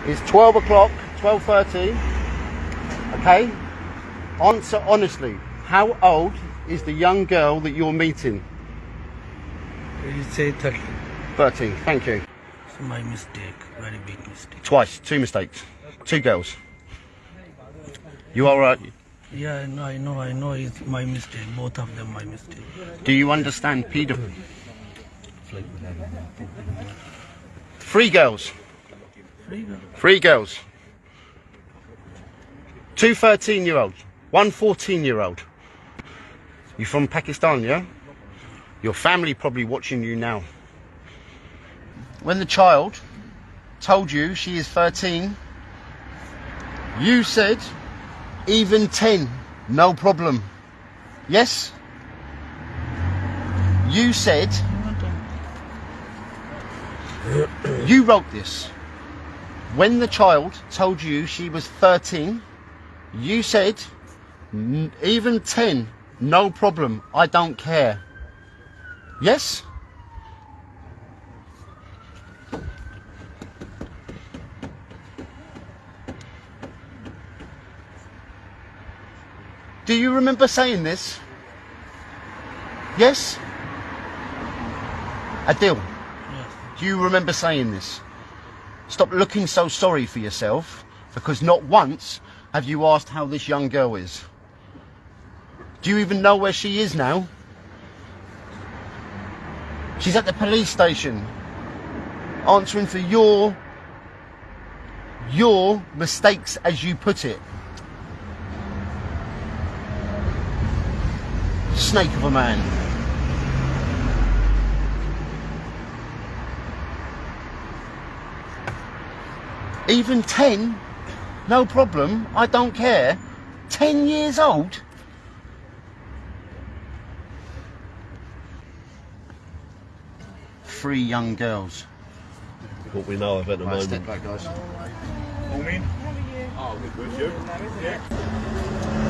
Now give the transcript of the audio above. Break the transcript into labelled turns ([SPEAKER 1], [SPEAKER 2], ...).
[SPEAKER 1] It's 12 o'clock, 12:30. Okay? Answer honestly. How old is the young girl that you're meeting?
[SPEAKER 2] You say 30.
[SPEAKER 1] 13. Thank you.
[SPEAKER 2] It's my mistake. Very big mistake.
[SPEAKER 1] Twice. 2 mistakes. 2 girls. You all right?
[SPEAKER 2] Yeah, I know. It's my mistake. Both of them my mistake.
[SPEAKER 1] Do you understand paedophilia? 3 girls. 3 girls. 2 13-year-olds. 1 14-year-old. You from Pakistan, yeah? Your family probably watching you now. When the child told you she is 13, you said, even 10, no problem. Yes? You said, you wrote this. When the child told you she was 13, you said, even 10, no problem, I don't care. Yes? Do you remember saying this? Yes? Adil,
[SPEAKER 2] Yes.
[SPEAKER 1] do you remember saying this? Stop looking so sorry for yourself, because not once have you asked how this young girl is. Do you even know where she is now? She's at the police station, answering for your mistakes, as you put it. Snake of a man. Even 10, no problem, I don't care. 10 years old? Three young girls.
[SPEAKER 3] What we know of at the
[SPEAKER 1] Right,
[SPEAKER 3] moment.
[SPEAKER 1] step back, guys.
[SPEAKER 3] Morning. Oh, good, you? Yeah.